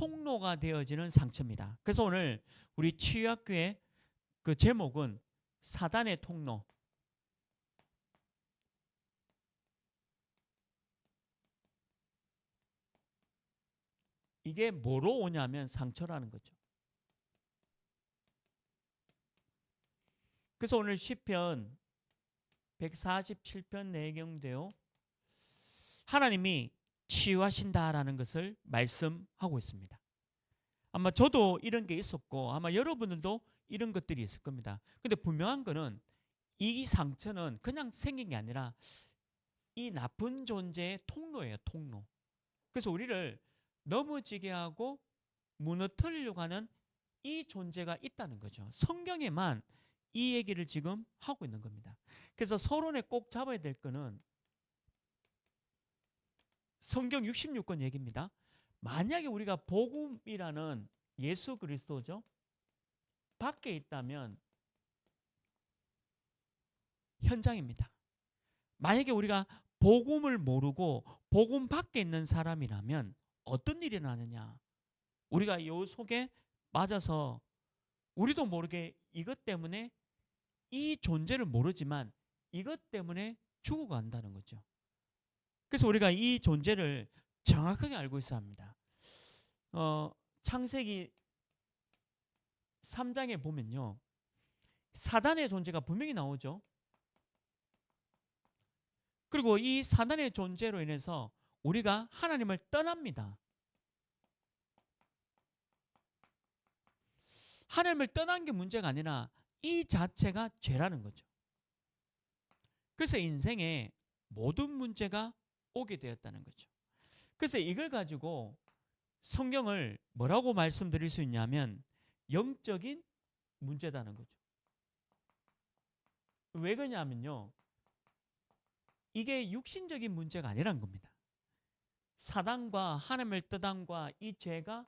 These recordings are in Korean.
통로가 되어지는 상처입니다. 그래서 오늘 우리 치유학교의 그 제목은 사단의 통로. 이게 뭐로 오냐면 상처라는 거죠. 그래서 오늘 시편 147편 내경대요. 하나님이 치유하신다라는 것을 말씀하고 있습니다. 아마 저도 이런 게 있었고 아마 여러분들도 이런 것들이 있을 겁니다. 근데 분명한 거는 이 상처는 그냥 생긴 게 아니라 이 나쁜 존재의 통로예요. 통로. 그래서 우리를 넘어지게 하고 무너뜨리려고 하는 이 존재가 있다는 거죠. 성경에만 이 얘기를 지금 하고 있는 겁니다. 그래서 서론에 꼭 잡아야 될 거는 성경 66권 얘기입니다. 만약에 우리가 복음이라는 예수 그리스도죠. 밖에 있다면 현장입니다. 만약에 우리가 복음을 모르고 복음 밖에 있는 사람이라면 어떤 일이 나느냐? 우리가 요 속에 맞아서 우리도 모르게 이것 때문에 이 존재를 모르지만 이것 때문에 죽어간다는 거죠. 그래서 우리가 이 존재를 정확하게 알고 있어야 합니다. 창세기 3장에 보면요. 사단의 존재가 분명히 나오죠. 그리고 이 사단의 존재로 인해서 우리가 하나님을 떠납니다. 하나님을 떠난 게 문제가 아니라 이 자체가 죄라는 거죠. 그래서 인생에 모든 문제가 오게 되었다는 거죠. 그래서 이걸 가지고 성경을 뭐라고 말씀드릴 수 있냐면 영적인 문제다는 거죠. 왜 그러냐면요. 이게 육신적인 문제가 아니란 겁니다. 사단과 하나님을 떠남과 이 죄가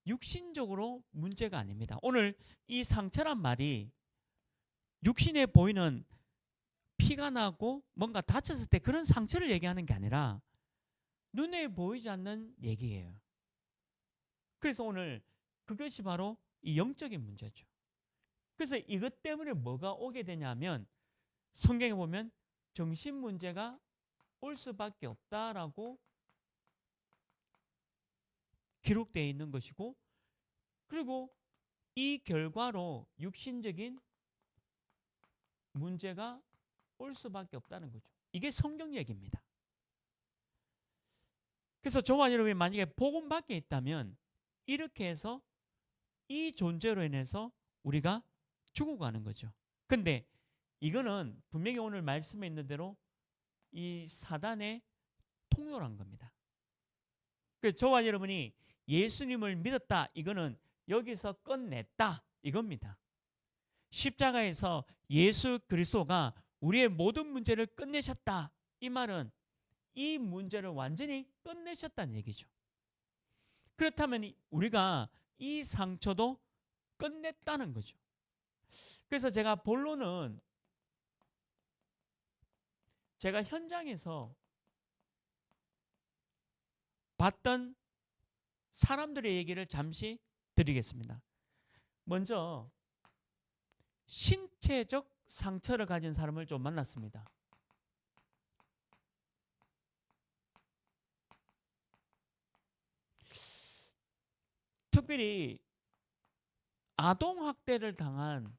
육신적으로 문제가 아닙니다. 오늘 이 상처란 말이 육신에 보이는 피가 나고 뭔가 다쳤을 때 그런 상처를 얘기하는 게 아니라 눈에 보이지 않는 얘기예요. 그래서 오늘 그것이 바로 이 영적인 문제죠. 그래서 이것 때문에 뭐가 오게 되냐면 성경에 보면 정신 문제가 올 수밖에 없다라고 기록되어 있는 것이고, 그리고 이 결과로 육신적인 문제가 올 수밖에 없다는 거죠. 이게 성경 얘기입니다. 그래서 저와 여러분이 만약에 복음 밖에 있다면 이렇게 해서 이 존재로 인해서 우리가 죽어가는 거죠. 근데 이거는 분명히 오늘 말씀에 있는 대로 이 사단의 통로란 겁니다. 그래서 저와 여러분이 예수님을 믿었다, 이거는 여기서 끝냈다, 이겁니다. 십자가에서 예수 그리스도가 우리의 모든 문제를 끝내셨다, 이 말은 이 문제를 완전히 끝내셨다는 얘기죠. 그렇다면 우리가 이 상처도 끝냈다는 거죠. 그래서 제가 본론은 제가 현장에서 봤던 사람들의 얘기를 잠시 드리겠습니다. 먼저 신체적 상처를 가진 사람을 좀 만났습니다. 특별히 아동학대를 당한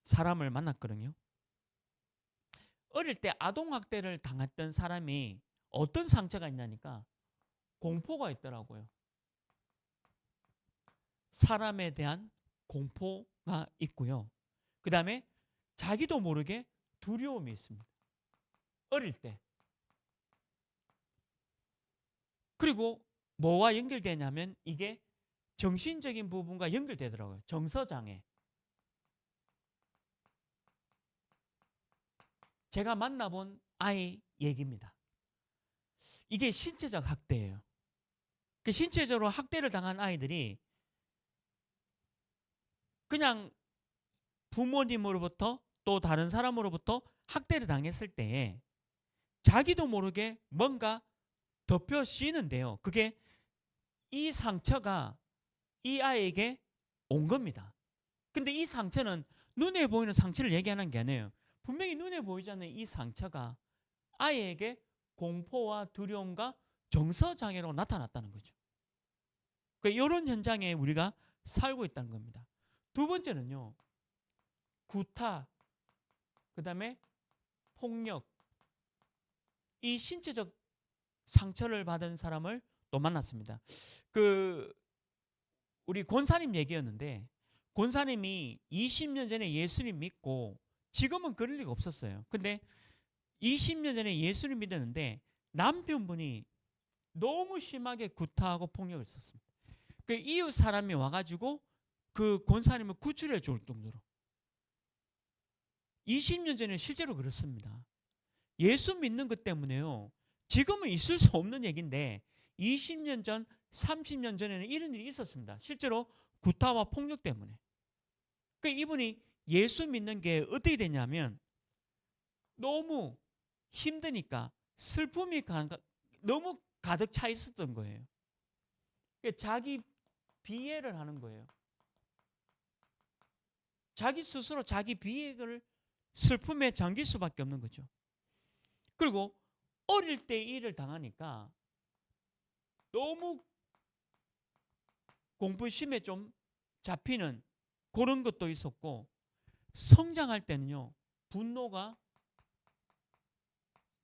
사람을 만났거든요. 어릴 때 아동학대를 당했던 사람이 어떤 상처가 있냐니까 공포가 있더라고요. 사람에 대한 공포가 있고요. 그 다음에 자기도 모르게 두려움이 있습니다. 어릴 때. 그리고 뭐와 연결되냐면 이게 정신적인 부분과 연결되더라고요. 정서장애. 제가 만나본 아이 얘기입니다. 이게 신체적 학대예요. 그 신체적으로 학대를 당한 아이들이 그냥 부모님으로부터 또 다른 사람으로부터 학대를 당했을 때 자기도 모르게 뭔가 덮여 씌는데요. 그게 이 상처가 이 아이에게 온 겁니다. 근데 이 상처는 눈에 보이는 상처를 얘기하는 게 아니에요. 분명히 눈에 보이지 않는 이 상처가 아이에게 공포와 두려움과 정서장애로 나타났다는 거죠. 그러니까 이런 현장에 우리가 살고 있다는 겁니다. 두 번째는요, 구타, 그 다음에 폭력, 이 신체적 상처를 받은 사람을 또 만났습니다. 우리 권사님 얘기였는데, 권사님이 20년 전에 예수님 믿고 지금은 그럴 리가 없었어요. 근데 20년 전에 예수님 믿었는데 남편분이 너무 심하게 구타하고 폭력을 썼습니다. 그 이웃 사람이 와가지고 그 권사님을 구출해 줄 정도로. 20년 전에 실제로 그렇습니다. 예수 믿는 것 때문에요. 지금은 있을 수 없는 얘기인데 20년 전, 30년 전에는 이런 일이 있었습니다. 실제로 구타와 폭력 때문에. 그 이분이 예수 믿는 게 어떻게 되냐면 너무 힘드니까 슬픔이 너무 가득 차 있었던 거예요. 자기 비애를 하는 거예요. 자기 스스로 자기 비애를 슬픔에 잠길 수밖에 없는 거죠. 그리고 어릴 때 일을 당하니까 너무 공부심에 좀 잡히는 그런 것도 있었고, 성장할 때는요 분노가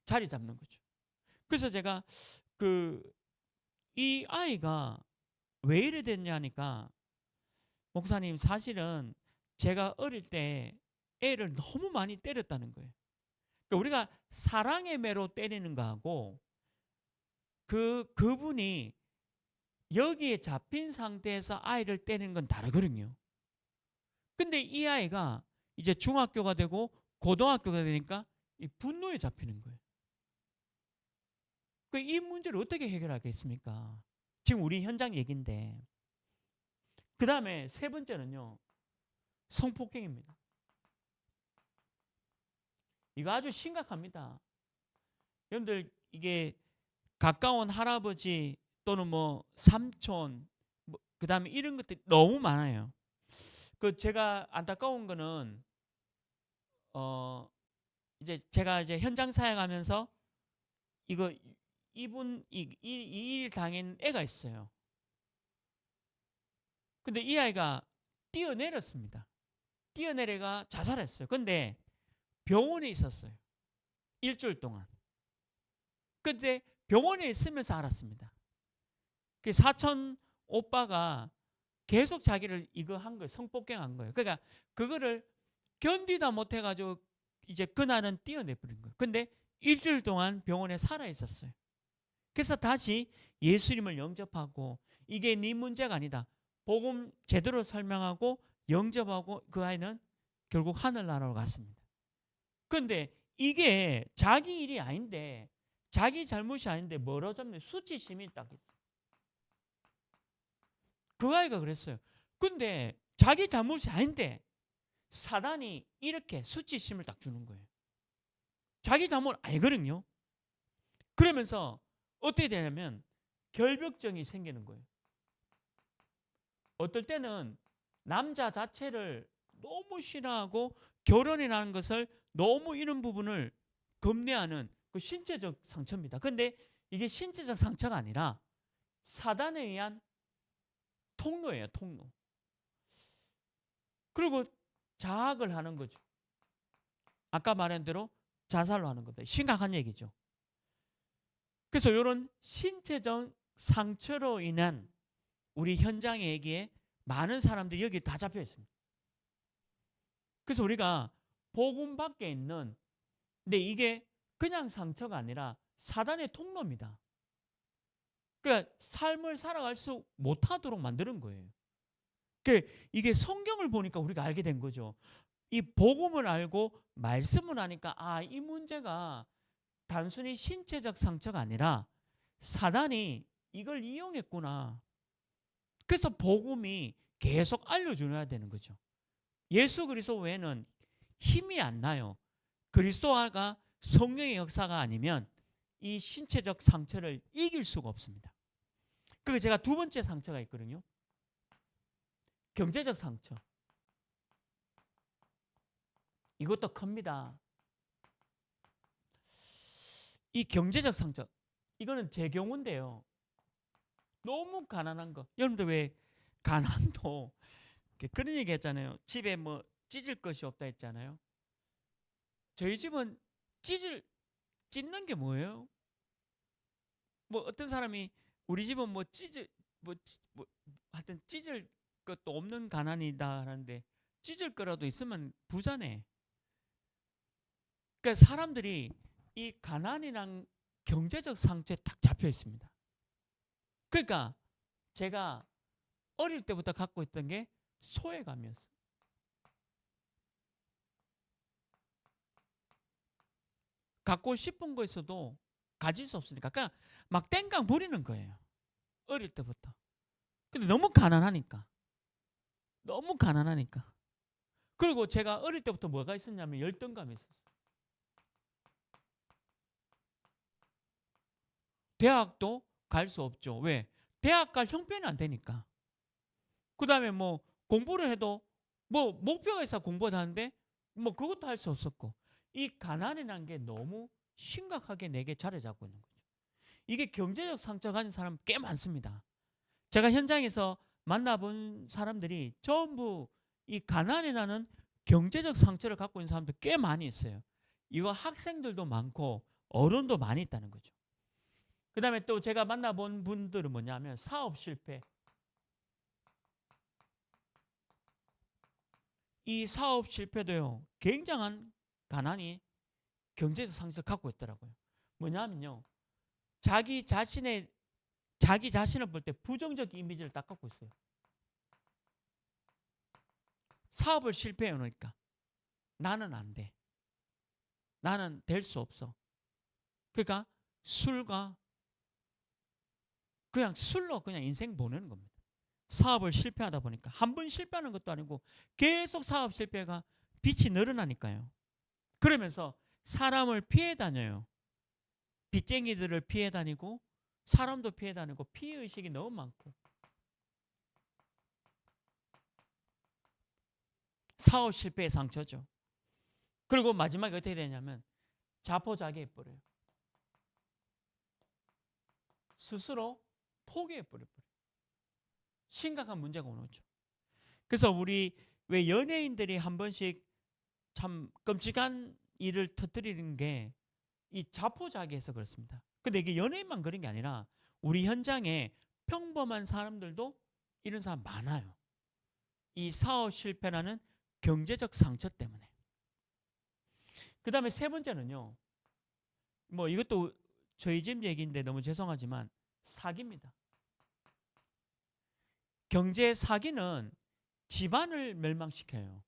자리 잡는 거죠. 그래서 제가 이 아이가 왜 이래 됐냐 하니까, 목사님 사실은 제가 어릴 때 애를 너무 많이 때렸다는 거예요. 그러니까 우리가 사랑의 매로 때리는 거하고 그분이 여기에 잡힌 상태에서 아이를 때리는 건 다르거든요. 근데 이 아이가 이제 중학교가 되고 고등학교가 되니까 이 분노에 잡히는 거예요. 이 문제를 어떻게 해결하겠습니까? 지금 우리 현장 얘기인데. 그 다음에 세 번째는요, 성폭행입니다. 이거 아주 심각합니다. 여러분들, 이게 가까운 할아버지 또는 뭐 삼촌, 그 다음에 이런 것들이 너무 많아요. 제가 안타까운 거는 이제 제가 이제 현장 사역하면서 이분 이 일 당한 애가 있어요. 근데 이 아이가 뛰어내렸습니다. 뛰어내려가 자살했어요. 근데 병원에 있었어요. 일주일 동안. 근데 병원에 있으면서 알았습니다. 그 사촌 오빠가 계속 자기를 이거 한 거예요. 성폭행한 거예요. 그러니까 그거를 견디다 못해가지고 이제 그날은 뛰어내버린 거예요. 근데 일주일 동안 병원에 살아 있었어요. 그래서 다시 예수님을 영접하고 이게 네 문제가 아니다. 복음 제대로 설명하고 영접하고 그 아이는 결국 하늘나라로 갔습니다. 그런데 이게 자기 일이 아닌데, 자기 잘못이 아닌데 뭐로 잡는 수치심이 딱 있어요. 그 아이가 그랬어요. 근데 자기 잘못이 아닌데 사단이 이렇게 수치심을 딱 주는 거예요. 자기 잘못 아니거든요. 그러면서 어떻게 되냐면 결벽증이 생기는 거예요. 어떨 때는 남자 자체를 너무 싫어하고 결혼이라는 것을 너무 이런 부분을 겁내하는 그 신체적 상처입니다. 근데 이게 신체적 상처가 아니라 사단에 의한 통로예요, 통로. 그리고 자학을 하는 거죠. 아까 말한 대로 자살로 하는 겁니다. 심각한 얘기죠. 그래서 이런 신체적 상처로 인한 우리 현장의 얘기에 많은 사람들이 여기 다 잡혀 있습니다. 그래서 우리가 복음 밖에 있는, 근데 이게 그냥 상처가 아니라 사단의 통로입니다. 그러니까 삶을 살아갈 수 못하도록 만드는 거예요. 그러니까 이게 성경을 보니까 우리가 알게 된 거죠. 이 복음을 알고 말씀을 하니까 이 문제가 단순히 신체적 상처가 아니라 사단이 이걸 이용했구나. 그래서 복음이 계속 알려줘야 되는 거죠. 예수 그리스도 외에는 힘이 안 나요. 그리스도가 성령의 역사가 아니면 이 신체적 상처를 이길 수가 없습니다. 그리고 제가 두 번째 상처가 있거든요. 경제적 상처. 이것도 큽니다. 이 경제적 상처, 이거는 제 경우인데요. 너무 가난한 거. 여러분들 왜 가난도 그런 얘기 했잖아요. 집에 뭐 찢을 것이 없다 했잖아요. 저희 집은 찢는 게 뭐예요? 뭐 어떤 사람이 우리 집은 뭐 하여튼 찢을 것도 없는 가난이다 하는데, 찢을 거라도 있으면 부자네. 그러니까 사람들이 이 가난이란 경제적 상처에 딱 잡혀 있습니다. 그러니까 제가 어릴 때부터 갖고 있던 게 소외감이었어요. 갖고 싶은 거 있어도 가질 수 없으니까. 그러니까 막 땡깡 부리는 거예요. 어릴 때부터. 근데 너무 가난하니까. 너무 가난하니까. 그리고 제가 어릴 때부터 뭐가 있었냐면 열등감이 있었어요. 대학도 갈 수 없죠. 왜? 대학 갈 형편이 안 되니까. 그 다음에 뭐 공부를 해도 뭐 목표가 있어 공부를 하는데 뭐 그것도 할 수 없었고, 이 가난이라는 게 너무 심각하게 내게 자리 잡고 있는 거죠. 이게 경제적 상처 가진 사람 꽤 많습니다. 제가 현장에서 만나본 사람들이 전부 이 가난이라는 경제적 상처를 갖고 있는 사람들 꽤 많이 있어요. 이거 학생들도 많고 어른도 많이 있다는 거죠. 그 다음에 또 제가 만나본 분들은 뭐냐면 사업 실패. 이 사업 실패도요, 굉장한 가난이 경제적 상처를 갖고 있더라고요. 뭐냐면요, 자기 자신을 볼 때 부정적 이미지를 딱 갖고 있어요. 사업을 실패해 놓으니까 나는 안 돼. 나는 될 수 없어. 그러니까 술로 그냥 인생 보내는 겁니다. 사업을 실패하다 보니까 한 번 실패하는 것도 아니고 계속 사업 실패가 빚이 늘어나니까요. 그러면서 사람을 피해 다녀요. 빚쟁이들을 피해 다니고 사람도 피해 다니고 피해의식이 너무 많고, 사업 실패의 상처죠. 그리고 마지막에 어떻게 되냐면 자포자기해버려요. 스스로 포기해버려요. 심각한 문제가 오는 거죠. 그래서 우리 왜 연예인들이 한 번씩 참 끔찍한 일을 터뜨리는 게 이 자포자기해서 그렇습니다. 근데 이게 연예인만 그런 게 아니라 우리 현장에 평범한 사람들도 이런 사람 많아요. 이 사업 실패라는 경제적 상처 때문에. 그 다음에 세 번째는요, 뭐 이것도 저희 집 얘기인데 너무 죄송하지만 사기입니다. 경제 사기는 집안을 멸망시켜요.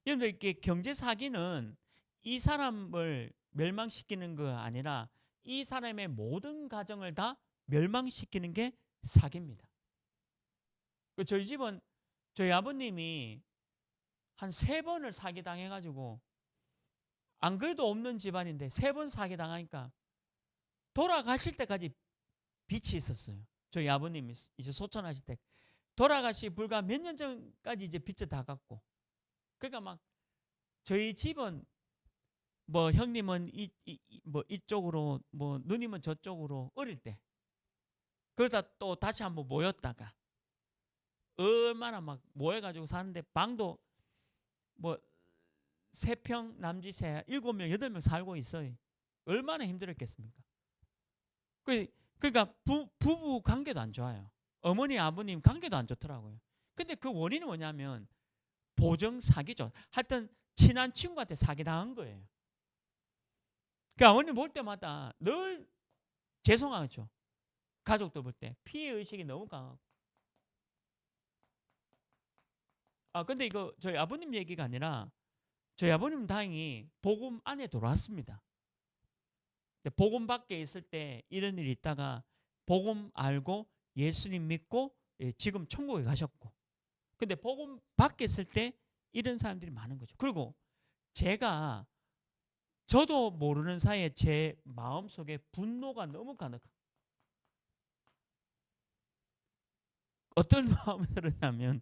여러분들, 이렇게 경제 사기는 이 사람을 멸망시키는 거 아니라 이 사람의 모든 가정을 다 멸망시키는 게 사기입니다. 저희 집은 저희 아버님이 한 3번을 사기당해가지고, 안 그래도 없는 집안인데 3번 사기당하니까 돌아가실 때까지 빚이 있었어요. 저희 아버님이 이제 소천하실 때 돌아가시 불과 몇 년 전까지 이제 빚을 다 갚고. 그러니까 막 저희 집은 뭐 형님은 뭐 이쪽으로 뭐 누님은 저쪽으로 어릴 때, 그러다 또 다시 한번 모였다가 얼마나 막 모여가지고 사는데 방도 뭐 3평 남짓에 7명 8명 살고 있어요. 얼마나 힘들었겠습니까? 그러니까 부부 관계도 안 좋아요. 어머니 아버님 관계도 안 좋더라고요. 근데 그 원인은 뭐냐면 보정 사기죠. 하여튼 친한 친구한테 사기당한 거예요. 그러니까 어머님 볼 때마다 늘 죄송하죠. 가족들 볼 때 피해의식이 너무 강하고. 근데 이거 저희 아버님 얘기가 아니라 저희 아버님은 다행히 복음 안에 들어왔습니다. 복음 밖에 있을 때 이런 일이 있다가 복음 알고 예수님 믿고 지금 천국에 가셨고, 근데 복음 밖에 있을 때 이런 사람들이 많은 거죠. 그리고 제가 저도 모르는 사이에 제 마음속에 분노가 너무 가득한, 어떤 마음이 들었냐면,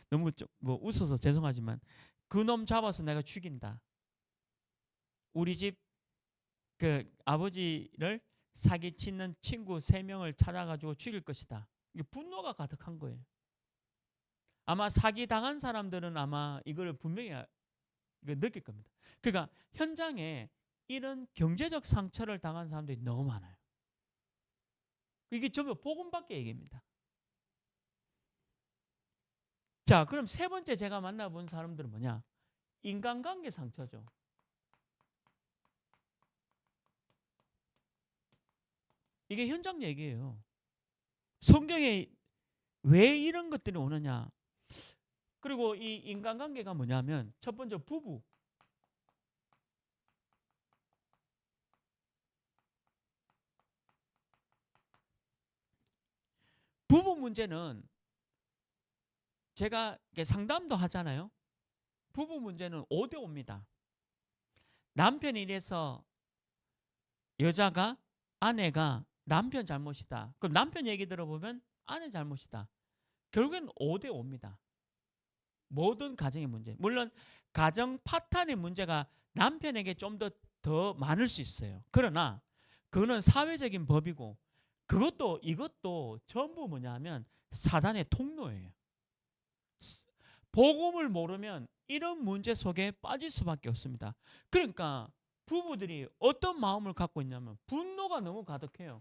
너무 뭐 웃어서 죄송하지만, 그놈 잡아서 내가 죽인다. 우리 집 그 아버지를 사기치는 친구 3명을 찾아가지고 죽일 것이다. 이게 분노가 가득한 거예요. 아마 사기당한 사람들은 아마 이걸 분명히 느낄 겁니다. 그러니까 현장에 이런 경제적 상처를 당한 사람들이 너무 많아요. 이게 전부 복음 밖의 얘기입니다. 자, 그럼 세 번째 제가 만나본 사람들은 뭐냐? 인간관계 상처죠. 이게 현장 얘기예요. 성경에 왜 이런 것들이 오느냐? 그리고 이 인간관계가 뭐냐면, 첫 번째 부부. 부부 문제는 제가 상담도 하잖아요. 부부 문제는 5대 5입니다. 남편이 이래서 여자가, 아내가 남편 잘못이다. 그럼 남편 얘기 들어보면 아내 잘못이다. 결국엔 5대 5입니다. 모든 가정의 문제. 물론 가정 파탄의 문제가 남편에게 좀 더 많을 수 있어요. 그러나 그거는 사회적인 법이고, 그것도 이것도 전부 뭐냐면 사단의 통로예요. 복음을 모르면 이런 문제 속에 빠질 수밖에 없습니다. 그러니까 부부들이 어떤 마음을 갖고 있냐면 분노가 너무 가득해요.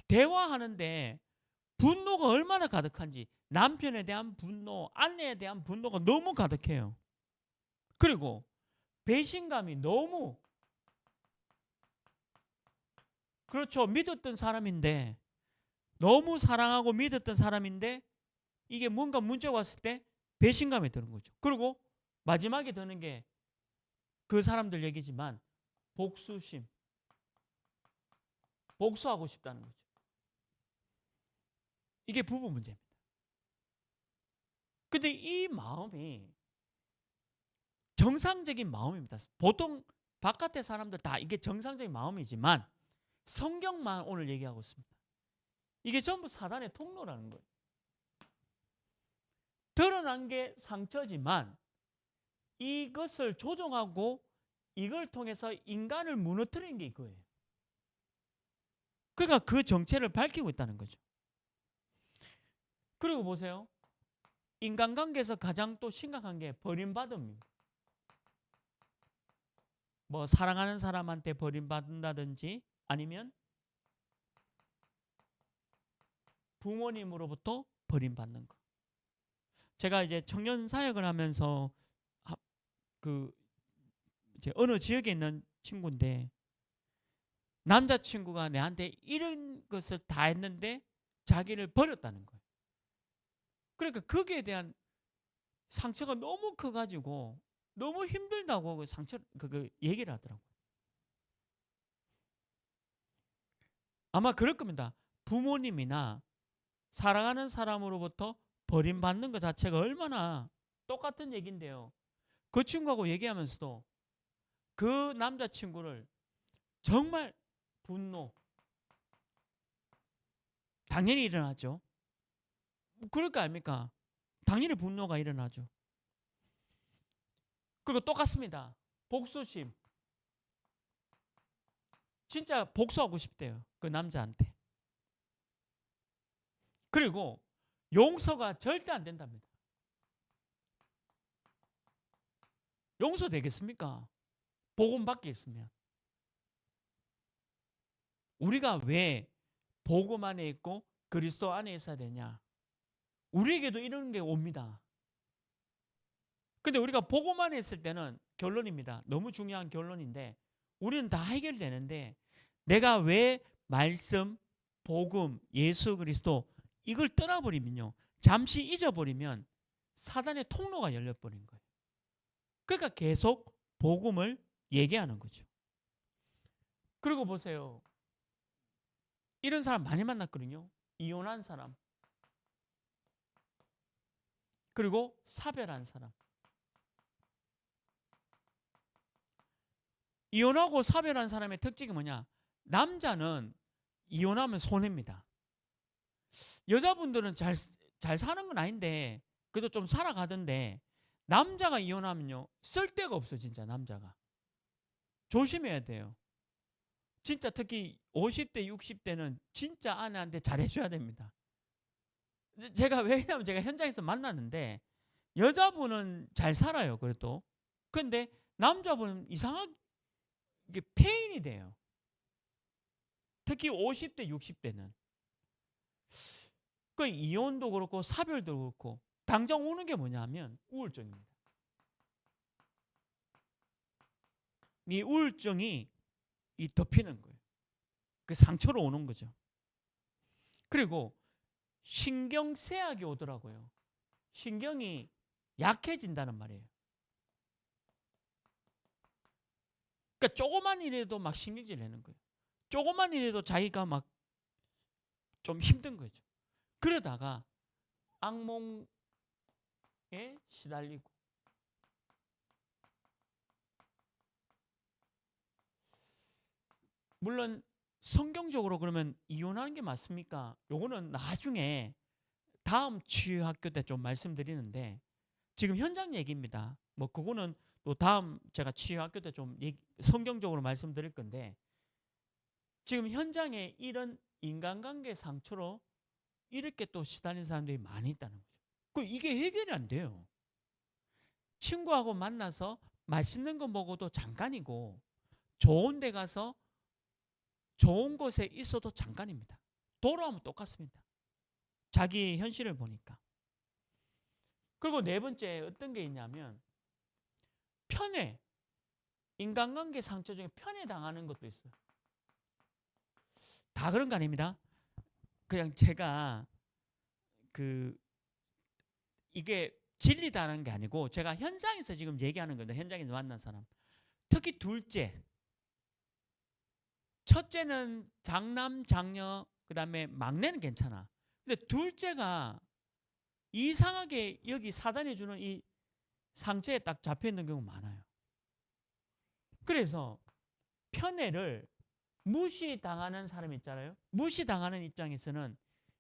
대화하는데 분노가 얼마나 가득한지, 남편에 대한 분노, 아내에 대한 분노가 너무 가득해요. 그리고 배신감이 너무, 그렇죠. 믿었던 사람인데, 너무 사랑하고 믿었던 사람인데 이게 뭔가 문제가 왔을 때 배신감이 드는 거죠. 그리고 마지막에 드는 게 그 사람들 얘기지만 복수심, 복수하고 싶다는 거죠. 이게 부부 문제입니다. 근데 이 마음이 정상적인 마음입니다. 보통 바깥의 사람들 다 이게 정상적인 마음이지만 성경만 오늘 얘기하고 있습니다. 이게 전부 사단의 통로라는 거예요. 드러난 게 상처지만 이것을 조종하고 이걸 통해서 인간을 무너뜨리는 게 이거예요. 그러니까 그 정체를 밝히고 있다는 거죠. 그리고 보세요. 인간관계에서 가장 또 심각한 게 버림받음입니다. 뭐 사랑하는 사람한테 버림받는다든지, 아니면 부모님으로부터 버림받는 거. 제가 이제 청년 사역을 하면서 그 이제 어느 지역에 있는 친구인데, 남자친구가 내한테 이런 것을 다 했는데 자기를 버렸다는 거예요. 그러니까 거기에 대한 상처가 너무 커가지고 너무 힘들다고 그 상처 그 얘기를 하더라고요. 아마 그럴 겁니다. 부모님이나 사랑하는 사람으로부터 버림받는 것 자체가 얼마나 똑같은 얘기인데요. 그 친구하고 얘기하면서도 그 남자친구를 정말 분노, 당연히 일어나죠. 그럴 거 아닙니까? 당연히 분노가 일어나죠. 그리고 똑같습니다. 복수심. 진짜 복수하고 싶대요. 그 남자한테. 그리고 용서가 절대 안 된답니다. 용서 되겠습니까? 복음 밖에 있으면. 우리가 왜 복음 안에 있고 그리스도 안에 있어야 되냐? 우리에게도 이런 게 옵니다. 근데 우리가 복음 안에 있을 때는 결론입니다. 너무 중요한 결론인데, 우리는 다 해결되는데, 내가 왜 말씀, 복음, 예수 그리스도 이걸 떠나버리면요, 잠시 잊어버리면 사단의 통로가 열려버린 거예요. 그러니까 계속 복음을 얘기하는 거죠. 그리고 보세요. 이런 사람 많이 만났거든요. 이혼한 사람. 그리고 사별한 사람. 이혼하고 사별한 사람의 특징이 뭐냐? 남자는 이혼하면 손해입니다. 여자분들은 잘 사는 건 아닌데 그래도 좀 살아가던데, 남자가 이혼하면요 쓸 데가 없어. 진짜 남자가 조심해야 돼요. 진짜 특히 50대 60대는 진짜 아내한테 잘해줘야 됩니다. 왜냐하면 제가 현장에서 만났는데 여자분은 잘 살아요 그래도. 근데 남자분은 이상하게 폐인이 돼요. 특히 50대 60대는. 그 이혼도 그렇고 사별도 그렇고 당장 오는 게 뭐냐면 우울증입니다. 이 우울증이 덮이는 거예요. 그 상처로 오는 거죠. 그리고 신경쇠약이 오더라고요. 신경이 약해진다는 말이에요. 그러니까 조그만 일에도 막 신경질 내는 거예요. 조그만 일에도 자기가 막 좀 힘든 거죠. 그러다가 악몽에 시달리고. 물론 성경적으로 그러면 이혼하는 게 맞습니까? 요거는 나중에 다음 치유학교 때 좀 말씀드리는데, 지금 현장 얘기입니다. 뭐 그거는 또 다음 제가 치유학교 때 좀 성경적으로 말씀드릴 건데, 지금 현장에 이런 인간관계 상처로 이렇게 또 시달린 사람들이 많이 있다는 거죠. 이게 해결이 안 돼요. 친구하고 만나서 맛있는 거 먹어도 잠깐이고, 좋은 데 가서 좋은 곳에 있어도 잠깐입니다. 돌아오면 똑같습니다. 자기 현실을 보니까. 그리고 네 번째 어떤 게 있냐면 편애. 인간관계 상처 중에 편애 당하는 것도 있어요. 다 그런 거 아닙니다. 그냥 제가 이게 진리다라는 게 아니고 제가 현장에서 지금 얘기하는 건데, 현장에서 만난 사람. 특히 둘째. 첫째는 장남, 장녀, 그다음에 막내는 괜찮아. 근데 둘째가 이상하게 여기 사단이 주는 이 상처에 딱 잡혀 있는 경우 많아요. 그래서 편애를 무시당하는 사람 있잖아요. 무시당하는 입장에서는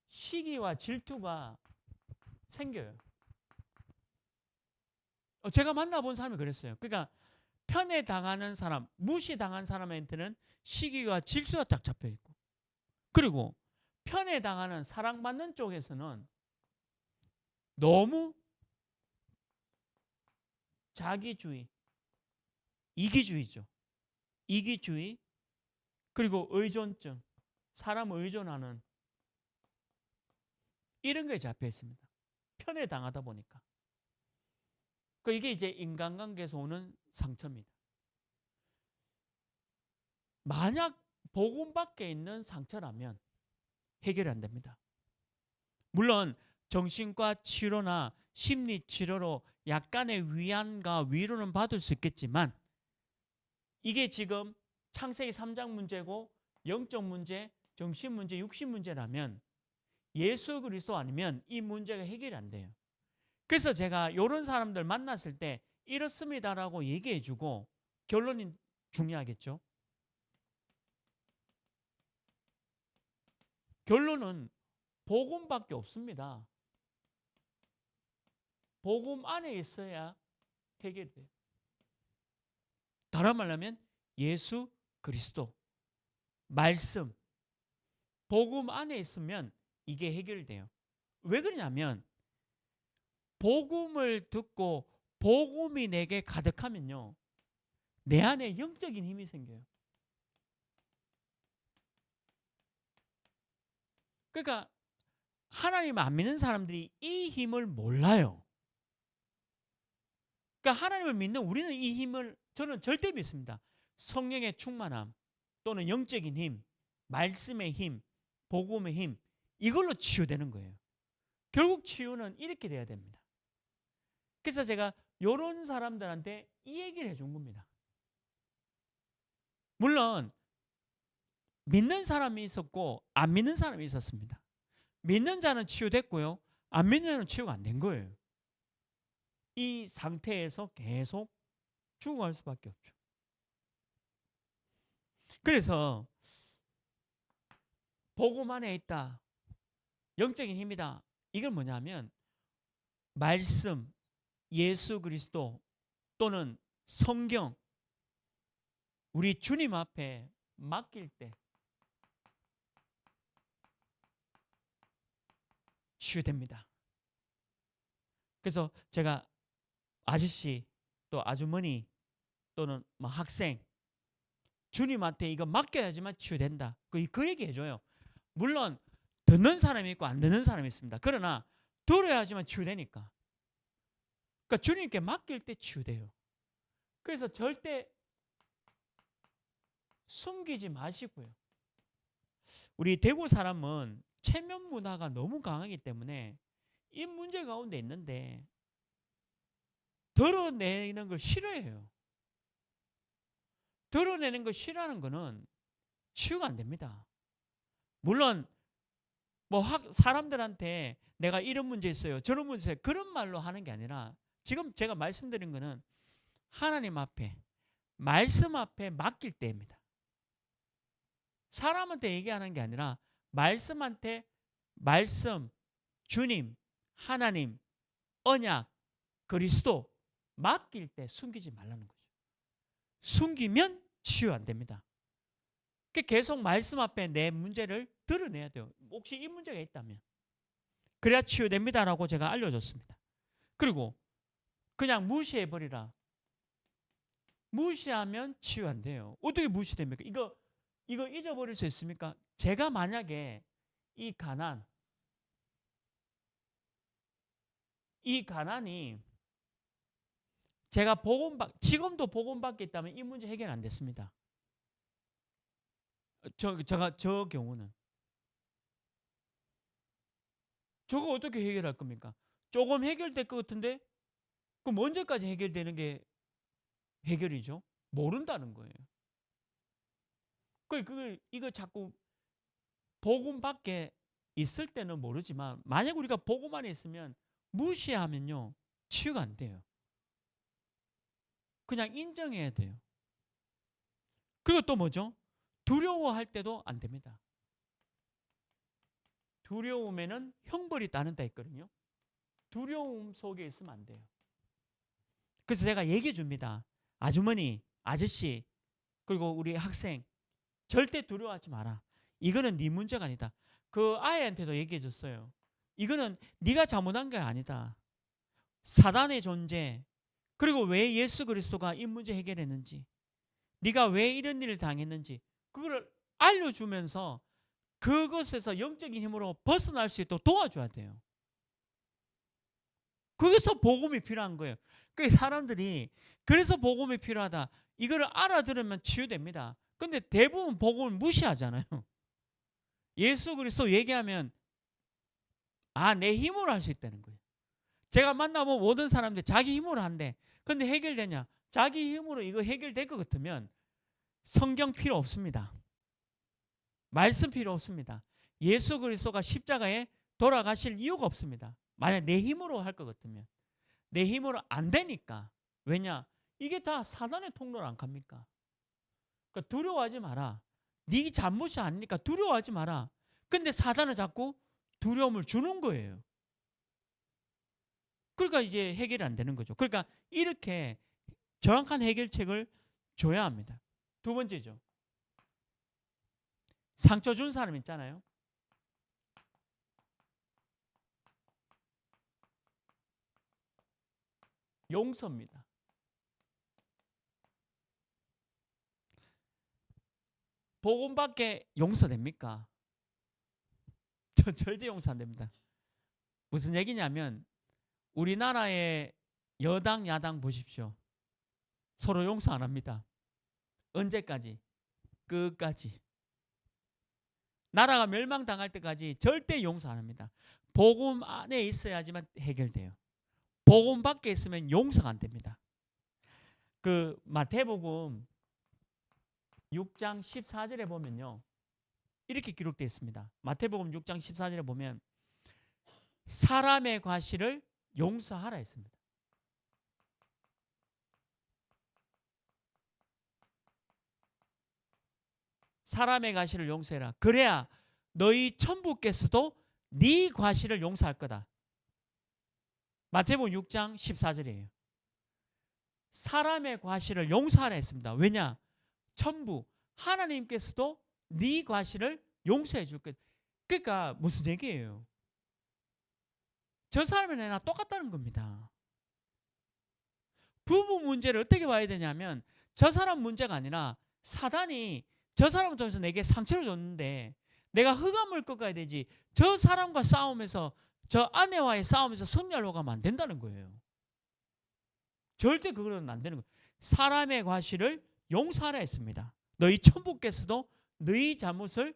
시기와 질투가 생겨요. 제가 만나본 사람이 그랬어요. 그러니까 편애당하는 사람, 무시당한 사람한테는 시기와 질투가 딱 잡혀 있고, 그리고 편애당하는 사랑받는 쪽에서는 너무 자기주의, 이기주의죠. 이기주의, 그리고 의존증, 사람 의존하는 이런 거에 잡혀 있습니다. 편애당하다 보니까. 이게 이제 인간관계에서 오는 상처입니다. 만약 복음 밖에 있는 상처라면 해결이 안 됩니다. 물론 정신과 치료나 심리 치료로 약간의 위안과 위로는 받을 수 있겠지만, 이게 지금 창세기 3장 문제고 영적 문제, 정신 문제, 육신 문제라면 예수 그리스도 아니면 이 문제가 해결이 안 돼요. 그래서 제가 이런 사람들 만났을 때 이렇습니다라고 얘기해 주고, 결론이 중요하겠죠. 결론은 복음밖에 없습니다. 복음 안에 있어야 해결돼요. 다른 말로 하면 예수 그리스도, 말씀, 복음 안에 있으면 이게 해결돼요. 왜 그러냐면 복음을 듣고 복음이 내게 가득하면요, 내 안에 영적인 힘이 생겨요. 그러니까 하나님 안 믿는 사람들이 이 힘을 몰라요. 그러니까 하나님을 믿는 우리는 이 힘을 저는 절대 믿습니다. 성령의 충만함 또는 영적인 힘, 말씀의 힘, 복음의 힘, 이걸로 치유되는 거예요. 결국 치유는 이렇게 돼야 됩니다. 그래서 제가 이런 사람들한테 이 얘기를 해준 겁니다. 물론 믿는 사람이 있었고 안 믿는 사람이 있었습니다. 믿는 자는 치유됐고요, 안 믿는 자는 치유가 안 된 거예요. 이 상태에서 계속 죽어갈 수밖에 없죠. 그래서 복음 안에 있다. 영적인 힘이다. 이건 뭐냐면 말씀, 예수 그리스도 또는 성경, 우리 주님 앞에 맡길 때 치유됩니다. 그래서 제가 아저씨 또 아주머니 또는 뭐 학생 주님한테 이거 맡겨야지만 치유된다. 그 얘기 해줘요. 물론 듣는 사람이 있고 안 듣는 사람이 있습니다. 그러나 들어야지만 치유되니까. 그러니까 주님께 맡길 때 치유돼요. 그래서 절대 숨기지 마시고요. 우리 대구 사람은 체면 문화가 너무 강하기 때문에 이 문제 가운데 있는데 드러내는 걸 싫어해요. 드러내는 걸 싫어하는 거는 치유가 안 됩니다. 물론 뭐 사람들한테 내가 이런 문제 있어요. 저런 문제 있어요. 그런 말로 하는 게 아니라 지금 제가 말씀드린 거는 하나님 앞에 말씀 앞에 맡길 때입니다. 사람한테 얘기하는 게 아니라 말씀한테 말씀, 주님, 하나님, 언약, 그리스도 맡길 때 숨기지 말라는 거죠. 숨기면 치유 안 됩니다. 계속 말씀 앞에 내 문제를 드러내야 돼요. 혹시 이 문제가 있다면. 그래야 치유됩니다라고 제가 알려줬습니다. 그리고 그냥 무시해버리라. 무시하면 치유 안 돼요. 어떻게 무시됩니까? 이거 잊어버릴 수 있습니까? 제가 만약에 이 가난이 제가 지금도 복음받기 있다면 이 문제 해결 안 됐습니다. 저 경우는. 저거 어떻게 해결할 겁니까? 조금 해결될 것 같은데 그럼 언제까지 해결되는 게 해결이죠? 모른다는 거예요. 이거 자꾸 복음 밖에 있을 때는 모르지만 만약 우리가 복음 안에 있으면 무시하면요 치유가 안 돼요. 그냥 인정해야 돼요. 그리고 또 뭐죠? 두려워할 때도 안 됩니다. 두려움에는 형벌이 따른다 했거든요. 두려움 속에 있으면 안 돼요. 그래서 제가 얘기해 줍니다. 아주머니, 아저씨, 그리고 우리 학생 절대 두려워하지 마라. 이거는 네 문제가 아니다. 그 아이한테도 얘기해 줬어요. 이거는 네가 잘못한 게 아니다. 사단의 존재, 그리고 왜 예수 그리스도가 이 문제 해결했는지, 네가 왜 이런 일을 당했는지 그걸 알려주면서 그것에서 영적인 힘으로 벗어날 수 있도록 도와줘야 돼요. 거기서 복음이 필요한 거예요. 그 사람들이 그래서 복음이 필요하다. 이걸 알아들으면 치유됩니다. 근데 대부분 복음을 무시하잖아요. 예수 그리스도 얘기하면 내 힘으로 할 수 있다는 거예요. 제가 만나본 모든 사람들 자기 힘으로 한대. 근데 해결되냐? 자기 힘으로 이거 해결될 것 같으면 성경 필요 없습니다. 말씀 필요 없습니다. 예수 그리스도가 십자가에 돌아가실 이유가 없습니다. 만약 내 힘으로 할 것 같으면. 내 힘으로 안 되니까. 왜냐? 이게 다 사단의 통로로 안 갑니까? 그러니까 두려워하지 마라. 네 잘못이 아니니까 두려워하지 마라. 근데 사단은 자꾸 두려움을 주는 거예요. 그러니까 이제 해결이 안 되는 거죠. 그러니까 이렇게 정확한 해결책을 줘야 합니다. 두 번째죠. 상처 준 사람 있잖아요. 용서입니다. 복음밖에 용서됩니까? 저 절대 용서 안 됩니다. 무슨 얘기냐면 우리나라의 여당 야당 보십시오. 서로 용서 안 합니다. 언제까지? 끝까지. 나라가 멸망당할 때까지 절대 용서 안 합니다. 복음 안에 있어야지만 해결돼요. 복음 밖에 있으면 용서가 안 됩니다. 그 마태복음 6장 14절에 보면요. 이렇게 기록되어 있습니다. 마태복음 6장 14절에 보면 사람의 과실을 용서하라 했습니다. 사람의 과실을 용서해라. 그래야 너희 천부께서도 네 과실을 용서할 거다. 마태복음 6장 14절이에요. 사람의 과실을 용서하라 했습니다. 왜냐? 천부 하나님께서도 네 과실을 용서해 줄 거다. 그러니까 무슨 얘기예요? 저 사람이 내가 똑같다는 겁니다. 부부 문제를 어떻게 봐야 되냐면 저 사람 문제가 아니라 사단이 저 사람을 통해서 내게 상처를 줬는데 내가 흑암을 꺾어야 되지, 저 사람과 싸우면서 저 아내와의 싸움에서 승리하려고 하면 안 된다는 거예요. 절대 그거는 안 되는 거예요. 사람의 과실을 용서하라 했습니다. 너희 천부께서도 너희 잘못을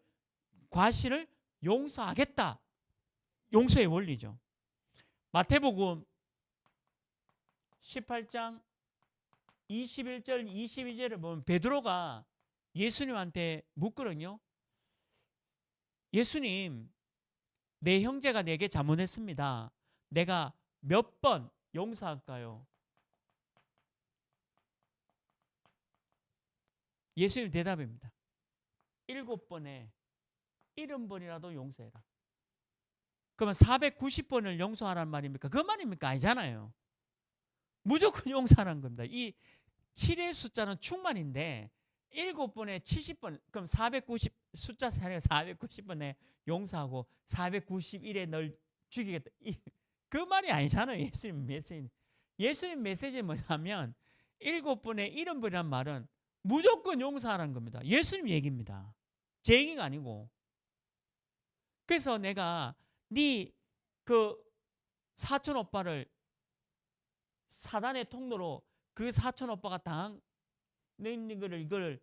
과실을 용서하겠다. 용서의 원리죠. 마태복음 18장 21절 22절에 보면 베드로가 예수님한테 묻거든요. 예수님, 내 형제가 내게 잘못했습니다. 내가 몇 번 용서할까요? 예수님 대답입니다. 7번에 70번이라도 용서해라. 그러면 490번을 용서하라는 말입니까? 그 말입니까? 아니잖아요. 무조건 용서하라는 겁니다. 이 7의 숫자는 충만인데 7번에 70번, 그럼 490 숫자 사례가 490번에 용서하고 491에 널 죽이겠다. 그 말이 아니잖아요. 예수님 메시지. 예수님 메시지는 뭐냐면 7번에 70번이라는 말은 무조건 용서하라는 겁니다. 예수님 얘기입니다. 제 얘기가 아니고. 그래서 내가 네 그 사촌 오빠를 사단의 통로로 그 사촌 오빠가 당한 이거를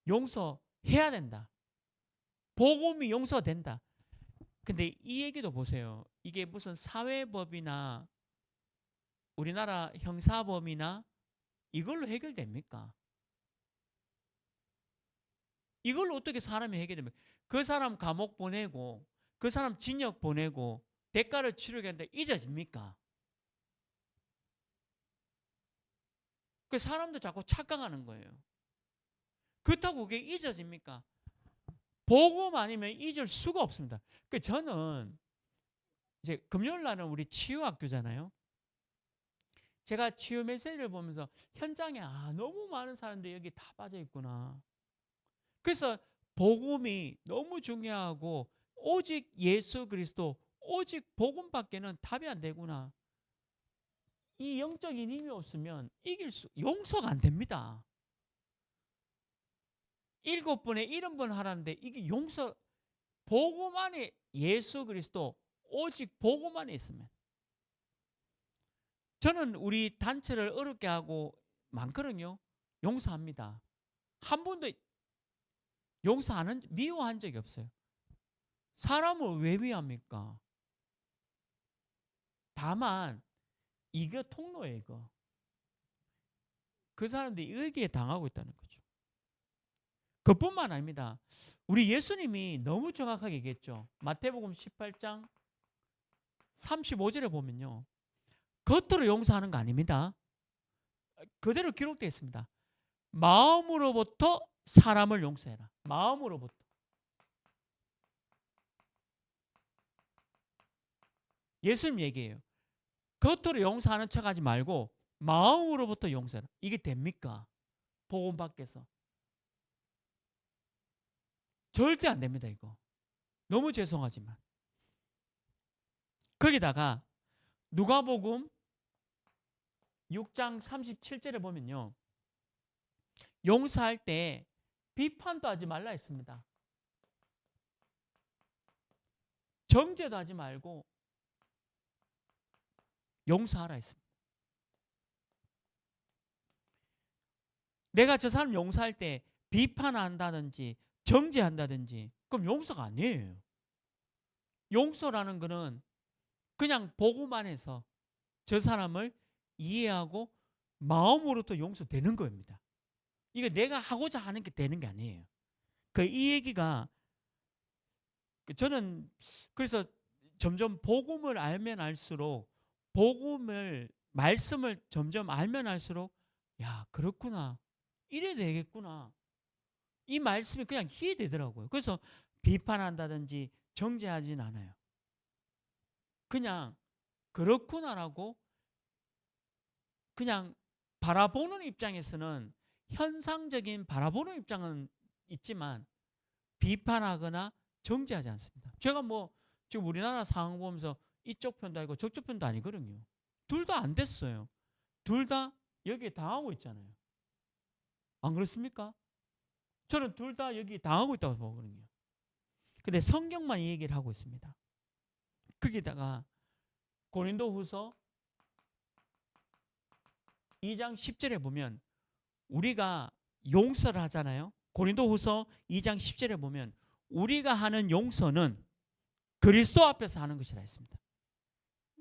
용서해야 된다. 복음이 용서된다. 근데 이 얘기도 보세요. 이게 무슨 사회법이나 우리나라 형사범이나 이걸로 해결됩니까? 이걸로 어떻게 사람이 해결됩니까? 그 사람 감옥 보내고 그 사람 징역 보내고 대가를 치르게 하는데 잊어집니까? 그 사람도 자꾸 착각하는 거예요. 그렇다고 그게 잊어집니까? 복음 아니면 잊을 수가 없습니다. 그 저는 이제 금요일 날은 우리 치유학교잖아요. 제가 치유 메시지를 보면서 현장에 너무 많은 사람들이 여기 다 빠져 있구나. 그래서 복음이 너무 중요하고 오직 예수 그리스도, 오직 복음밖에는 답이 안 되구나. 이 영적인 힘이 없으면 용서가 안 됩니다. 7번에 70번 하라는데 이게 복음 안에 예수 그리스도, 오직 복음 안에 있으면. 저는 우리 단체를 어렵게 하고 많거든요. 용서합니다. 한 번도 미워한 적이 없어요. 사람을 왜 미워합니까? 다만 이거 통로예요. 이거. 그 사람들이 여기에 당하고 있다는 거죠. 그뿐만 아닙니다. 우리 예수님이 너무 정확하게 얘기했죠. 마태복음 18장 35절에 보면요. 겉으로 용서하는 거 아닙니다. 그대로 기록되어 있습니다. 마음으로부터 사람을 용서해라. 마음으로부터. 예수님 얘기해요. 겉으로 용서하는 척하지 말고 마음으로부터 용서해라. 이게 됩니까? 복음 밖에서. 절대 안 됩니다. 이거. 너무 죄송하지만. 거기다가 누가복음 6장 37절에 보면요. 용서할 때 비판도 하지 말라 했습니다. 정죄도 하지 말고 용서하라 했습니다. 내가 저 사람 용서할 때 비판한다든지 정죄한다든지 그럼 용서가 아니에요. 용서라는 것은 그냥 복음 안에서 저 사람을 이해하고 마음으로부터 용서되는 겁니다. 이거 내가 하고자 하는 게 되는 게 아니에요. 이 얘기가 저는 그래서 점점 복음을 알면 알수록 말씀을 점점 알면 알수록 야, 그렇구나. 이래 되겠구나. 이 말씀이 그냥 이해되더라고요. 그래서 비판한다든지 정죄하진 않아요. 그냥 그렇구나라고 그냥 바라보는 입장에서는 현상적인 바라보는 입장은 있지만 비판하거나 정죄하지 않습니다. 제가 뭐 지금 우리나라 상황 보면서 이쪽 편도 아니고 저쪽 편도 아니거든요. 둘 다 안 됐어요. 둘 다 여기에 당하고 있잖아요. 안 그렇습니까? 저는 둘 다 여기 당하고 있다고 보거든요. 근데 성경만 이 얘기를 하고 있습니다. 거기다가 고린도후서 2장 10절에 보면 우리가 용서를 하잖아요. 고린도후서 2장 10절에 보면 우리가 하는 용서는 그리스도 앞에서 하는 것이라 했습니다.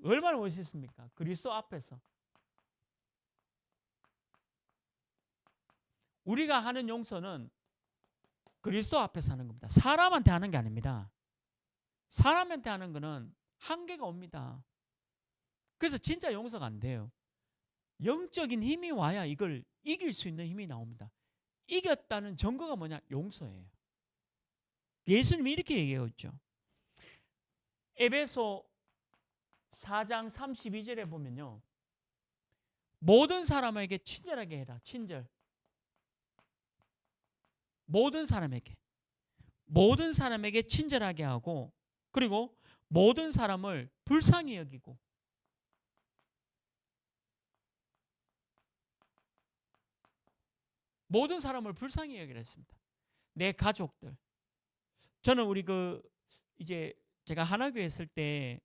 얼마나 멋있습니까? 그리스도 앞에서. 우리가 하는 용서는 그리스도 앞에서 하는 겁니다. 사람한테 하는 게 아닙니다. 사람한테 하는 거는 한계가 옵니다. 그래서 진짜 용서가 안 돼요. 영적인 힘이 와야 이걸 이길 수 있는 힘이 나옵니다. 이겼다는 증거가 뭐냐? 용서예요. 예수님이 이렇게 얘기하고 있죠. 에베소 4장 32절에 보면요. 모든 사람에게 친절하게 해라. 친절. 모든 사람에게 친절하게 하고, 그리고 모든 사람을 불쌍히 여기고, 모든 사람을 불쌍히 여기라 했습니다. 내 가족들. 저는 우리 이제 제가 하나교회 있을 때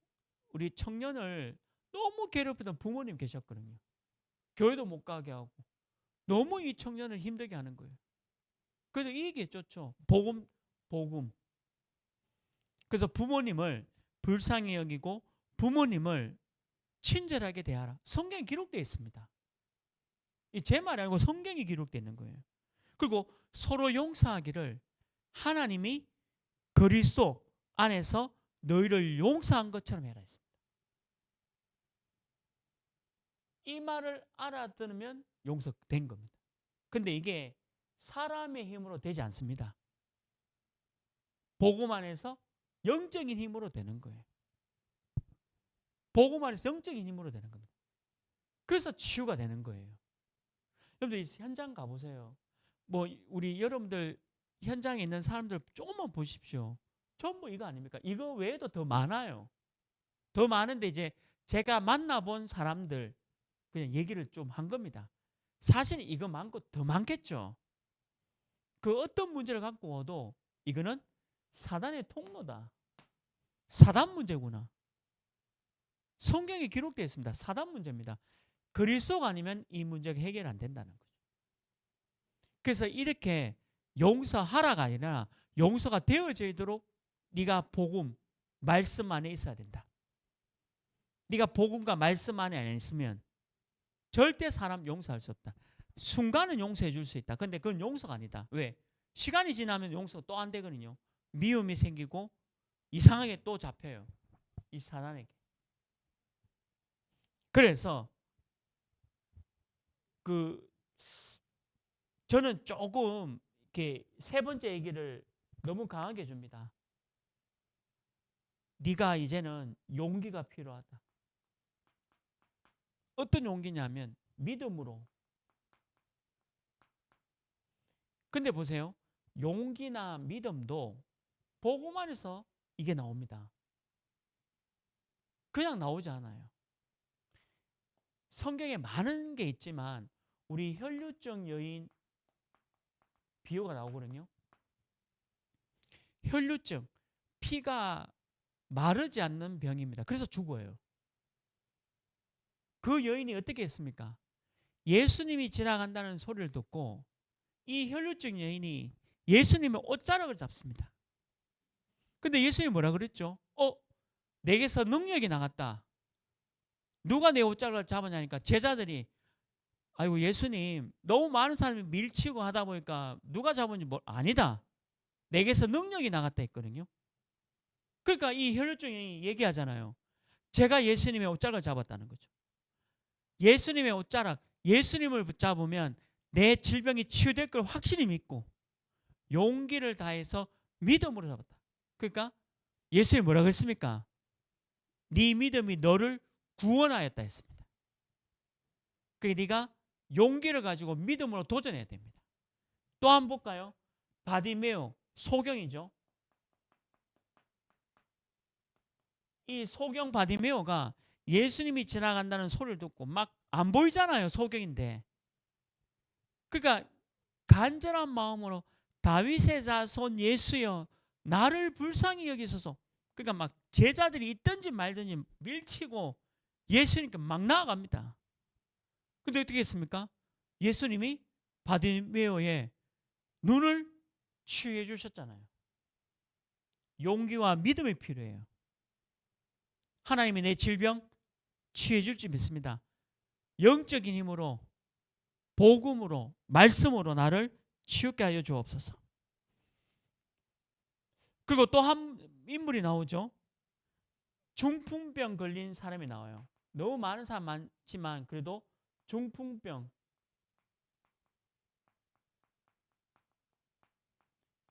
우리 청년을 너무 괴롭히던 부모님 계셨거든요. 교회도 못 가게 하고 너무 이 청년을 힘들게 하는 거예요. 그래서 이 얘기했죠. 복음. 그래서 부모님을 불쌍히 여기고 부모님을 친절하게 대하라. 성경에 기록되어 있습니다. 제 말이 아니고 성경이 기록되어 있는 거예요. 그리고 서로 용서하기를 하나님이 그리스도 안에서 너희를 용서한 것처럼 해라 했습니다. 이 말을 알아들으면 용서된 겁니다. 근데 이게 사람의 힘으로 되지 않습니다. 복음 안에서 영적인 힘으로 되는 거예요. 복음 안에서 영적인 힘으로 되는 겁니다. 그래서 치유가 되는 거예요. 여러분들 현장 가보세요. 뭐 우리 여러분들 현장에 있는 사람들 조금만 보십시오. 전부 이거 아닙니까? 이거 외에도 더 많아요. 더 많은데 이제 제가 만나본 사람들 그냥 얘기를 좀 한 겁니다. 사실 이거 많고 더 많겠죠. 그 어떤 문제를 갖고 와도 이거는 사단의 통로다. 사단 문제구나. 성경에 기록되어 있습니다. 사단 문제입니다. 그리스도가 아니면 이 문제가 해결 안 된다는 거죠. 그래서 이렇게 용서하라가 아니라 용서가 되어지도록 네가 복음, 말씀 안에 있어야 된다. 네가 복음과 말씀 안에 안 있으면 절대 사람 용서할 수 없다. 순간은 용서해 줄 수 있다. 근데 그건 용서가 아니다. 왜? 시간이 지나면 용서가 또 안 되거든요. 미움이 생기고 이상하게 또 잡혀요. 이 사단에게. 그래서 저는 조금 이렇게 세 번째 얘기를 너무 강하게 줍니다. 네가 이제는 용기가 필요하다. 어떤 용기냐면 믿음으로. 근데 보세요. 용기나 믿음도 복음 안에서 이게 나옵니다. 그냥 나오지 않아요. 성경에 많은 게 있지만 우리 혈류증 여인 비유가 나오거든요. 혈류증, 피가 마르지 않는 병입니다. 그래서 죽어요. 그 여인이 어떻게 했습니까? 예수님이 지나간다는 소리를 듣고 이 혈류증 여인이 예수님의 옷자락을 잡습니다. 근데 예수님이 뭐라 그랬죠? 내게서 능력이 나갔다. 누가 내 옷자락을 잡았냐니까 제자들이 아이고 예수님 너무 많은 사람이 밀치고 하다 보니까 누가 잡은지 아니다. 내게서 능력이 나갔다 했거든요. 그러니까 이 혈류증이 얘기하잖아요. 제가 예수님의 옷자락을 잡았다는 거죠. 예수님의 옷자락, 예수님을 붙잡으면 내 질병이 치유될 걸 확실히 믿고 용기를 다해서 믿음으로 잡았다. 그러니까 예수님이 뭐라고 했습니까? 네 믿음이 너를 구원하였다 했습니다. 그러니까 네가 용기를 가지고 믿음으로 도전해야 됩니다. 또 한 번 볼까요? 바디메오, 소경이죠. 이 소경 바디메오가 예수님이 지나간다는 소리를 듣고 막 안 보이잖아요. 소경인데. 그러니까 간절한 마음으로 다윗의 자손 예수여 나를 불쌍히 여기소서. 그러니까 막 제자들이 있든지 말든지 밀치고 예수님께 막 나아갑니다. 근데 어떻게 했습니까? 예수님이 바디메오의 눈을 치유해 주셨잖아요. 용기와 믿음이 필요해요. 하나님이 내 질병 치유해 줄지 믿습니다. 영적인 힘으로 복음으로 말씀으로 나를 치유케 하여 주옵소서. 그리고 또 한 인물이 나오죠. 중풍병 걸린 사람이 나와요. 너무 많은 사람 많지만 그래도 중풍병.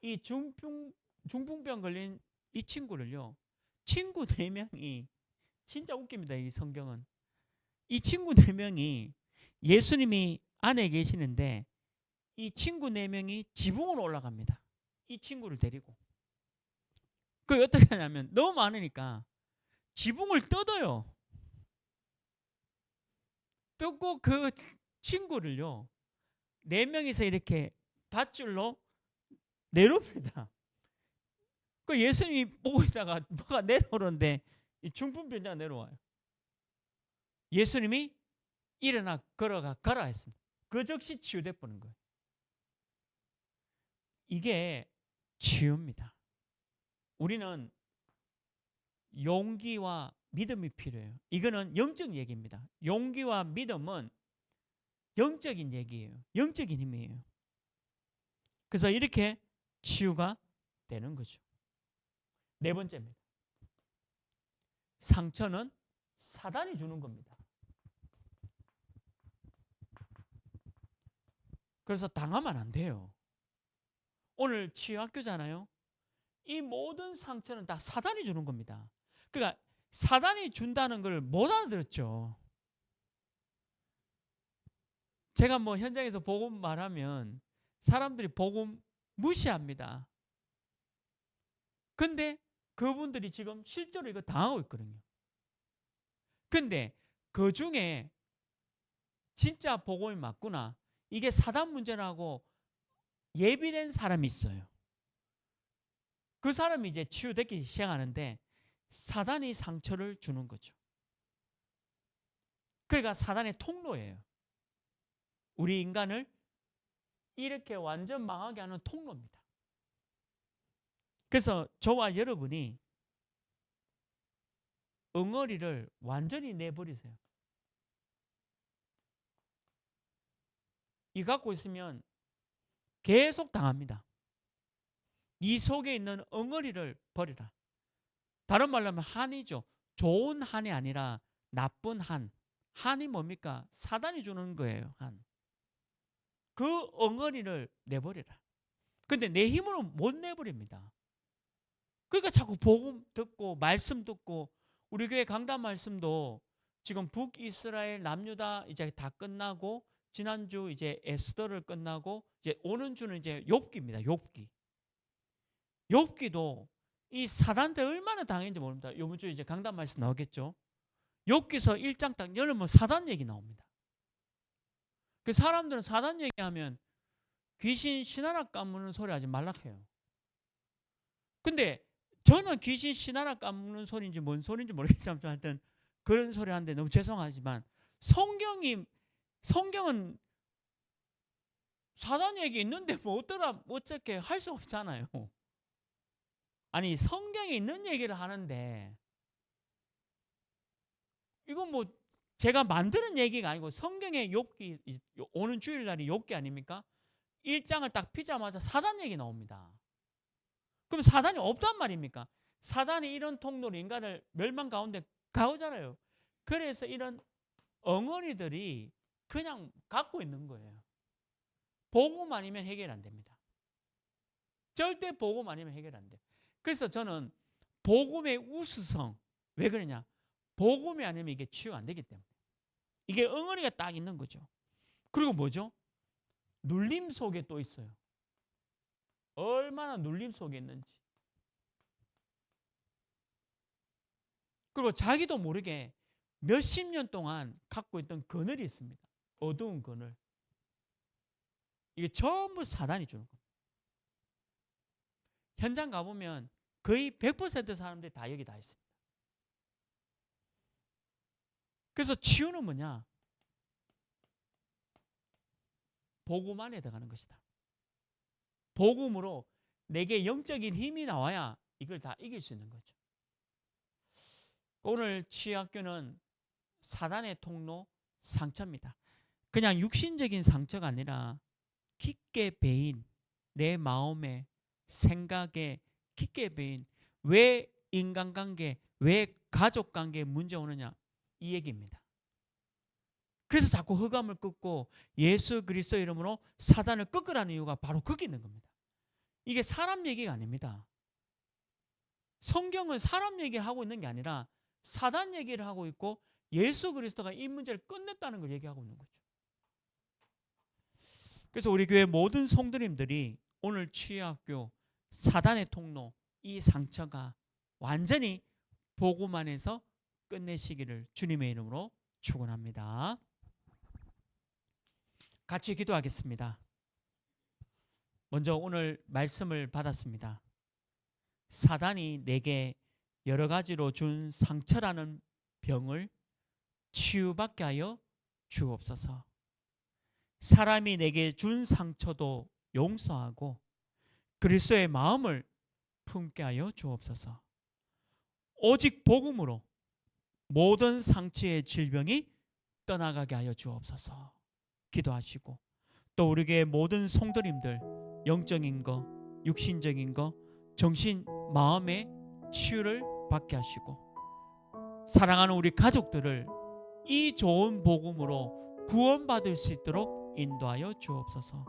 이 중풍병 걸린 이 친구를요. 친구 4명이 진짜 웃깁니다. 이 성경은. 이 친구 4명이 예수님이 안에 계시는데 이 친구 4명이 지붕으로 올라갑니다. 이 친구를 데리고. 그 어떻게 하냐면 너무 많으니까 지붕을 뜯어요. 뜯고 그 친구를요. 4명이서 이렇게 밧줄로 내려옵니다. 그 예수님이 보고 있다가 뭐가 내려오는데 이 중풍병자가 내려와요. 예수님이 일어나 걸어가 했습니다. 그 즉시 치유돼 버린 거예요. 이게 치유입니다. 우리는 용기와 믿음이 필요해요. 이거는 영적 얘기입니다. 용기와 믿음은 영적인 얘기예요. 영적인 힘이에요. 그래서 이렇게 치유가 되는 거죠. 4번째입니다. 상처는 사단이 주는 겁니다. 그래서 당하면 안 돼요. 오늘 치유학교잖아요. 이 모든 상처는 다 사단이 주는 겁니다. 그러니까 사단이 준다는 걸 못 알아들었죠. 제가 뭐 현장에서 복음 말하면 사람들이 복음 무시합니다. 근데 그분들이 지금 실제로 이거 당하고 있거든요. 근데 그 중에 진짜 복음이 맞구나. 이게 사단 문제라고 예비된 사람이 있어요. 그 사람이 이제 치유되기 시작하는데 사단이 상처를 주는 거죠. 그러니까 사단의 통로예요. 우리 인간을 이렇게 완전 망하게 하는 통로입니다. 그래서 저와 여러분이 엉어리를 완전히 내버리세요. 이 갖고 있으면 계속 당합니다. 이 속에 있는 엉어리를 버리라. 다른 말로 하면 한이죠. 좋은 한이 아니라 나쁜 한. 한이 뭡니까? 사단이 주는 거예요. 한. 그 엉어리를 내버리라. 근데 내 힘으로 못 내버립니다. 그러니까 자꾸 복음 듣고 말씀 듣고 우리 교회 강단 말씀도 지금 북이스라엘 남유다 이제 다 끝나고 지난주 이제 에스더를 끝나고 이제 오는 주는 이제 욥기입니다. 욥기. 욥기도 이 사단한테 얼마나 당했는지 모릅니다. 이번 주에 이제 강단 말씀 나오겠죠. 욥기서 1장 딱 열으면 사단 얘기 나옵니다. 그 사람들은 사단 얘기하면 귀신 신하라 까무는 소리 하지 말라 해요. 근데 저는 귀신 신하라 까무는 소리인지 뭔 소리인지 모르겠지만 하여튼 그런 소리 하는데 너무 죄송하지만 성경은 사단 얘기 있는데 뭐 어떻게 할 수 없잖아요. 아니 성경에 있는 얘기를 하는데 이건 뭐 제가 만드는 얘기가 아니고 성경의 욥기 오는 주일날이 욥기 아닙니까? 1장을 딱 피자마자 사단 얘기 나옵니다. 그럼 사단이 없단 말입니까? 사단이 이런 통로로 인간을 멸망 가운데 가오잖아요. 그래서 이런 엉어리들이 그냥 갖고 있는 거예요. 복음 아니면 해결 안 됩니다. 절대 복음 아니면 해결 안 돼. 그래서 저는 복음의 우수성, 왜 그러냐? 복음이 아니면 이게 치유가 안 되기 때문에. 이게 엉덩이가 딱 있는 거죠. 그리고 뭐죠? 눌림 속에 또 있어요. 얼마나 눌림 속에 있는지. 그리고 자기도 모르게 몇십 년 동안 갖고 있던 그늘이 있습니다. 어두운 그늘. 이게 전부 사단이 주는 겁니다. 현장 가보면 거의 100% 사람들이 다 여기 다 있습니다. 그래서 치유는 뭐냐? 복음 안에 들어가는 것이다. 복음으로 내게 영적인 힘이 나와야 이걸 다 이길 수 있는 거죠. 오늘 치유학교는 사단의 통로, 상처입니다. 그냥 육신적인 상처가 아니라 깊게 베인 내 마음에, 생각에 깊게 베인 왜 인간관계, 왜 가족관계에 문제 오느냐 이 얘기입니다. 그래서 자꾸 흑암을 꺾고 예수 그리스도 이름으로 사단을 꺾으라는 이유가 바로 거기 있는 겁니다. 이게 사람 얘기가 아닙니다. 성경은 사람 얘기를 하고 있는 게 아니라 사단 얘기를 하고 있고 예수 그리스도가 이 문제를 끝냈다는 걸 얘기하고 있는 거죠. 그래서 우리 교회 모든 성도님들이 오늘 치유학교 사단의 통로 이 상처가 완전히 복음 안에서 끝내시기를 주님의 이름으로 축원합니다. 같이 기도하겠습니다. 먼저 오늘 말씀을 받았습니다. 사단이 내게 여러 가지로 준 상처라는 병을 치유받게 하여 주옵소서. 사람이 내게 준 상처도 용서하고 그리스도의 마음을 품게 하여 주옵소서. 오직 복음으로 모든 상처의 질병이 떠나가게 하여 주옵소서. 기도하시고 또 우리 교회 모든 성도님들 영적인 거, 육신적인 거, 정신, 마음의 치유를 받게 하시고 사랑하는 우리 가족들을 이 좋은 복음으로 구원받을 수 있도록 인도하여 주옵소서.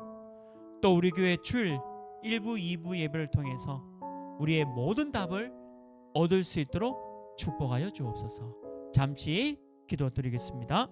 또 우리 교회 주일 1부, 2부 예배를 통해서 우리의 모든 답을 얻을 수 있도록 축복하여 주옵소서. 잠시 기도드리겠습니다.